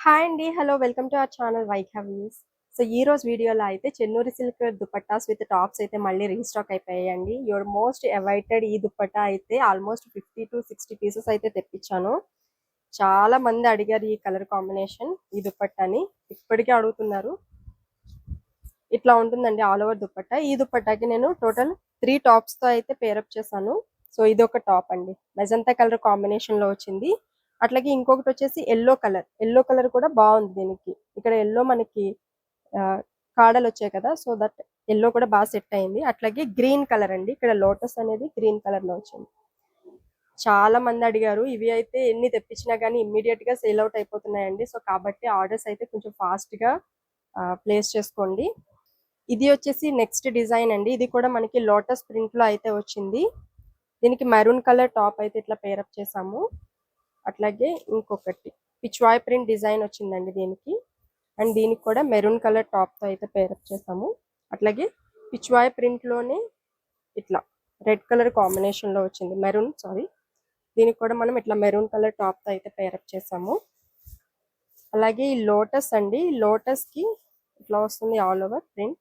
Hi అండి. Hello. Welcome to our channel వైఖావీస్. So ఈ రోజు వీడియోలో అయితే Chennuri silk dupattas with tops అయితే మళ్ళీ రీస్టాక్ అయిపోయాయండి. యువర్ మోస్ట్ అవైటెడ్ ఈ దుపట్టా అయితే ఆల్మోస్ట్ 50 to 60 పీసెస్ అయితే తెప్పించాను. చాలా మంది అడిగారు ఈ కలర్ కాంబినేషన్ ఈ దుపట్టాని. ఇప్పటికే అడుగుతున్నారు. ఇట్లా ఉంటుందండి ఆల్ ఓవర్ దుపట్టా. ఈ దుపట్టాకి నేను టోటల్ 3 టాప్స్ తో అయితే పేరప్ చేశాను. సో ఇది ఒక టాప్ అండి. మెజంతా కలర్ కాంబినేషన్ లో వచ్చింది. అట్లాగే ఇంకొకటి వచ్చేసి ఎల్లో కలర్ కూడా బాగుంది దీనికి. ఇక్కడ ఎల్లో మనకి కాడలు వచ్చాయి కదా, సో దట్ ఎల్లో కూడా బాగా సెట్ అయింది. అట్లాగే గ్రీన్ కలర్ అండి, ఇక్కడ లోటస్ అనేది గ్రీన్ కలర్ లో వచ్చింది. చాలా మంది అడిగారు. ఇవి అయితే ఎన్ని తెప్పించినా కానీ ఇమ్మీడియట్ గా సేల్ అవుట్ అయిపోతున్నాయండి. సో కాబట్టి ఆర్డర్స్ అయితే కొంచెం ఫాస్ట్ గా ప్లేస్ చేసుకోండి. ఇది వచ్చేసి నెక్స్ట్ డిజైన్ అండి. ఇది కూడా మనకి లోటస్ ప్రింట్ లో అయితే వచ్చింది. దీనికి మెరూన్ కలర్ టాప్ అయితే ఇట్లా పేరప్ చేసాము. అట్లాగే ఇంకొకటి పిచ్వాయ్ ప్రింట్ డిజైన్ వచ్చిందండి దీనికి. అండ్ దీనికి కూడా మెరూన్ కలర్ టాప్ తో అయితే పేరప్ చేసాము. అట్లాగే పిచ్వాయ్ ప్రింట్ లోనే ఇట్లా రెడ్ కలర్ కాంబినేషన్ లో వచ్చింది. దీనికి కూడా మనం ఇట్లా మెరూన్ కలర్ టాప్ తో అయితే పేరప్ చేసాము. అలాగే ఈ లోటస్ అండి, లోటస్ కి ఇట్లా వస్తుంది all over print.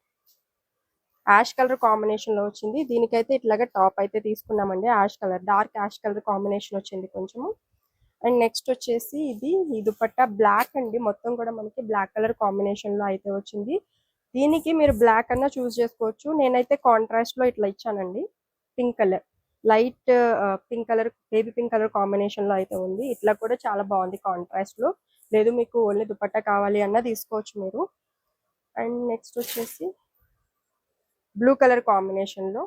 Ash colour combination లో వచ్చింది. దీనికైతే ఇట్లాగా టాప్ అయితే తీసుకున్నామండి. Ash colour, dark ash colour combination వచ్చింది కొంచెము. అండ్ నెక్స్ట్ వచ్చేసి ఈ దుపట్టా బ్లాక్ అండి. మొత్తం కూడా మనకి బ్లాక్ కలర్ కాంబినేషన్ లో అయితే వచ్చింది. దీనికి మీరు బ్లాక్ అన్నా చూస్ చేసుకోవచ్చు. నేనైతే కాంట్రాస్ట్ లో ఇట్లా ఇచ్చానండి. Pink colour, light pink colour, baby pink colour combination లో అయితే ఉంది. ఇట్లా కూడా చాలా బాగుంది కాంట్రాస్ట్ లో. లేదు మీకు ఓన్లీ దుపట్టా కావాలి అన్నా తీసుకోవచ్చు మీరు. అండ్ నెక్స్ట్ వచ్చేసి బ్లూ కలర్ కాంబినేషన్ లో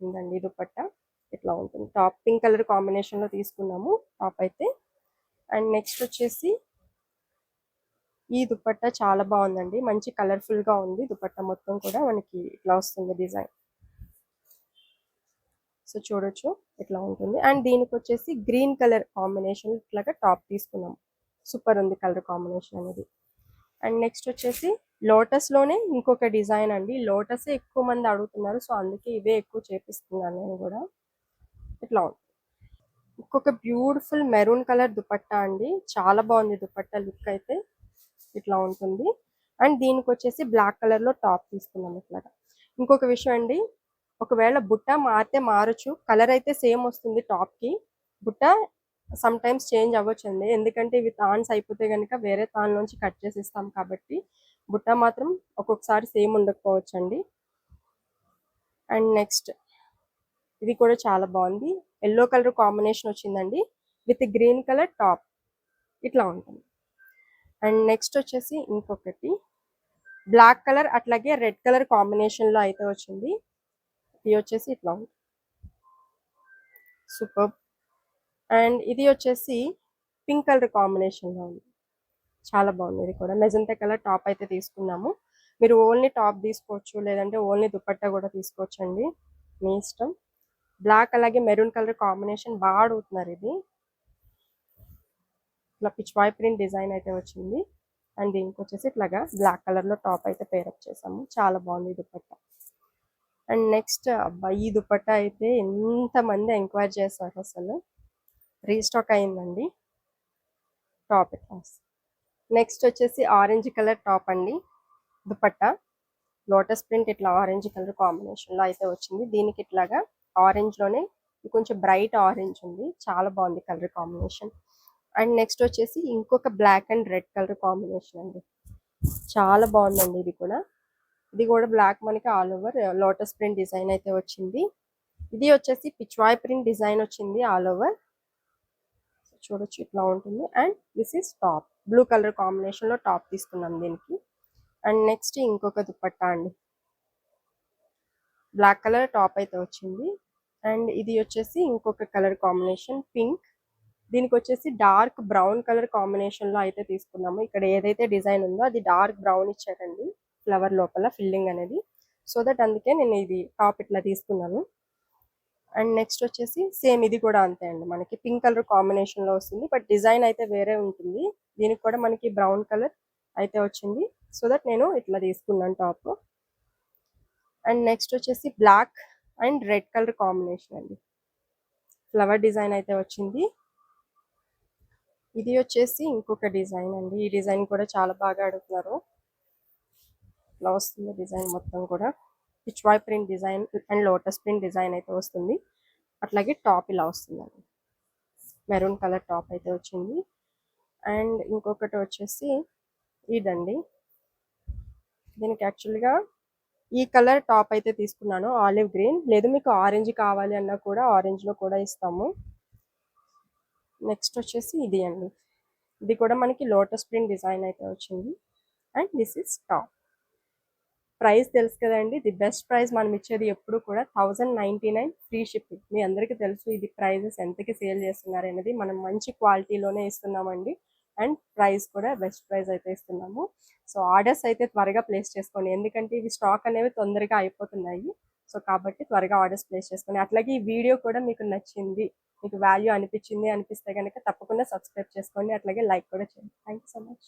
ఉందండి దుపట్టా. ఇట్లా ఉంటుంది. టాప్ పింక్ కలర్ కాంబినేషన్ లో తీసుకున్నాము టాప్ అయితే. అండ్ నెక్స్ట్ వచ్చేసి ఈ దుపట్టా చాలా బాగుందండి. మంచి కలర్ఫుల్ గా ఉంది దుపట్టా. మొత్తం కూడా మనకి ఇట్లా వస్తుంది డిజైన్. సో చూడొచ్చు ఇట్లా ఉంటుంది. అండ్ దీనికి వచ్చేసి గ్రీన్ కలర్ కాంబినేషన్ ఇట్లాగా టాప్ తీసుకున్నాం. సూపర్ ఉంది కలర్ కాంబినేషన్ అనేది. అండ్ నెక్స్ట్ వచ్చేసి లోటస్ లోనే ఇంకొక డిజైన్ అండి. లోటస్ ఎక్కువ మంది అడుగుతున్నారు, సో అందుకే ఇవే ఎక్కువ చేపిస్తున్నాను నేను కూడా. ఇట్లా ఉంది. ఇంకొక బ్యూటిఫుల్ మెరూన్ కలర్ దుపట్టా అండి. చాలా బాగుంది దుపట్టా లుక్ అయితే. ఇట్లా ఉంటుంది. అండ్ దీనికి వచ్చేసి బ్లాక్ కలర్ లో టాప్ తీసుకున్నాం ఇట్లాగా. ఇంకొక విషయం అండి, ఒకవేళ బుట్ట మారితే మారచ్చు, కలర్ అయితే సేమ్ వస్తుంది టాప్ కి. బుట్ట సమ్ టైమ్స్ చేంజ్ అవ్వచ్చండి, ఎందుకంటే ఇవి తాన్స్ అయిపోతే కనుక వేరే తాన్ నుంచి కట్ చేసి ఇస్తాం కాబట్టి బుట్ట మాత్రం ఒక్కొక్కసారి సేమ్ ఉండకపోవచ్చండి. అండ్ నెక్స్ట్ ఇది కూడా చాలా బాగుంది. ఎల్లో కలర్ కాంబినేషన్ వచ్చిందండి విత్ గ్రీన్ కలర్ టాప్. ఇట్లా ఉంటుంది. అండ్ నెక్స్ట్ వచ్చేసి ఇంకొకటి బ్లాక్ కలర్ అట్లాగే రెడ్ కలర్ కాంబినేషన్ లో అయితే వచ్చింది. ఇది వచ్చేసి ఇట్లా ఉంది. సూపర్. అండ్ ఇది వచ్చేసి పింక్ కలర్ కాంబినేషన్ లో ఉంది. చాలా బాగుంది. ఇది కూడా మెజంతా కలర్ టాప్ అయితే తీసుకున్నాము. మీరు ఓన్లీ టాప్ తీసుకోవచ్చు, లేదంటే ఓన్లీ దుపట్టా కూడా తీసుకోవచ్చు అండి, మీ ఇష్టం. బ్లాక్ అలాగే మెరూన్ కలర్ కాంబినేషన్ బాగా అడుగుతున్నారు. ఇది ఇట్లా పిచ్వాయ్ ప్రింట్ డిజైన్ అయితే వచ్చింది. అండ్ దీనికి వచ్చేసి ఇట్లాగా బ్లాక్ కలర్ లో టాప్ అయితే పేరప్ చేసాము. చాలా బాగుంది ఈ దుపట్టా. అండ్ నెక్స్ట్ అబ్బాయి ఈ దుపట్టా అయితే ఎంతమంది ఎంక్వైరీ చేశారు, అసలు రీస్టాక్ అయిందండి టాప్. ఇట్లా నెక్స్ట్ వచ్చేసి ఆరెంజ్ కలర్ టాప్ అండి. దుపట్టా లోటస్ ప్రింట్ ఇట్లా ఆరెంజ్ కలర్ కాంబినేషన్ లో అయితే వచ్చింది. దీనికి ఇట్లాగా ఆరెంజ్ లోనే కొంచెం బ్రైట్ ఆరెంజ్ ఉంది. చాలా బాగుంది కలర్ కాంబినేషన్. అండ్ నెక్స్ట్ వచ్చేసి ఇంకొక black and red colour combination అండి. చాలా బాగుందండి ఇది కూడా. ఇది కూడా బ్లాక్ మనకి all over lotus print design అయితే వచ్చింది. ఇది వచ్చేసి పిచ్వాయ్ ప్రింట్ డిజైన్ వచ్చింది ఆల్ ఓవర్. చూడొచ్చు ఇట్లా ఉంటుంది. And this is top. Blue colour combination లో టాప్ తీసుకున్నాం దీనికి. అండ్ నెక్స్ట్ ఇంకొక దుపట్టా అండి. బ్లాక్ కలర్ టాప్ అయితే వచ్చింది. అండ్ ఇది వచ్చేసి ఇంకొక కలర్ కాంబినేషన్ పింక్. దీనికి వచ్చేసి డార్క్ బ్రౌన్ కలర్ కాంబినేషన్ లో అయితే తీసుకున్నాము. ఇక్కడ ఏదైతే డిజైన్ ఉందో అది డార్క్ బ్రౌన్ ఇచ్చారండి ఫ్లవర్ లోపల ఫిల్లింగ్ అనేది. సో దట్ అందుకే నేను ఇది టాప్ ఇట్లా తీసుకున్నాను. అండ్ నెక్స్ట్ వచ్చేసి సేమ్ ఇది కూడా అంతే అండి, మనకి పింక్ కలర్ కాంబినేషన్ లో వస్తుంది, బట్ డిజైన్ అయితే వేరే ఉంటుంది. దీనికి కూడా మనకి బ్రౌన్ కలర్ అయితే వచ్చింది. సో దట్ నేను ఇట్లా తీసుకున్నాను టాప్. అండ్ నెక్స్ట్ వచ్చేసి black and red colour combination అండి. ఫ్లవర్ డిజైన్ అయితే వచ్చింది. ఇది వచ్చేసి ఇంకొక డిజైన్ అండి. ఈ డిజైన్ కూడా చాలా బాగా అడుగుతున్నారు. ఇలా వస్తుంది డిజైన్ మొత్తం కూడా. Pichwai print design and lotus print design అయితే వస్తుంది. అట్లాగే టాప్ ఇలా వస్తుందండి. మెరూన్ కలర్ టాప్ అయితే వచ్చింది. అండ్ ఇంకొకటి వచ్చేసి ఇదండి. దీనికి యాక్చువల్గా ఈ కలర్ టాప్ అయితే తీసుకున్నాను, ఆలివ్ గ్రీన్. లేదు మీకు ఆరెంజ్ కావాలి అన్నా కూడా ఆరెంజ్లో కూడా ఇస్తాము. నెక్స్ట్ వచ్చేసి ఇది అండి. ఇది కూడా మనకి లోటస్ ప్రింట్ డిజైన్ అయితే వచ్చింది. And this is top. Price తెలుసు కదండి, ది బెస్ట్ ప్రైస్ మనం ఇచ్చేది ఎప్పుడు కూడా 1099 ఫ్రీ షిప్పింగ్. మీ అందరికీ తెలుసు ఇది ప్రైజెస్ ఎంతకి సేల్ చేస్తున్నారు అనేది. మనం మంచి క్వాలిటీలోనే ఇస్తున్నామండి. అండ్ ప్రైస్ కూడా బెస్ట్ ప్రైస్ అయితే ఇస్తున్నాము. సో ఆర్డర్స్ అయితే త్వరగా ప్లేస్ చేసుకోండి, ఎందుకంటే ఇవి స్టాక్ అనేవి తొందరగా అయిపోతున్నాయి. సో కాబట్టి త్వరగా ఆర్డర్స్ ప్లేస్ చేసుకోండి. అట్లాగే ఈ వీడియో కూడా మీకు నచ్చింది, మీకు వాల్యూ అనిపించింది అనిపిస్తే కనుక తప్పకుండా సబ్స్క్రైబ్ చేసుకోండి. అట్లాగే లైక్ కూడా చేయండి. Thank you so much.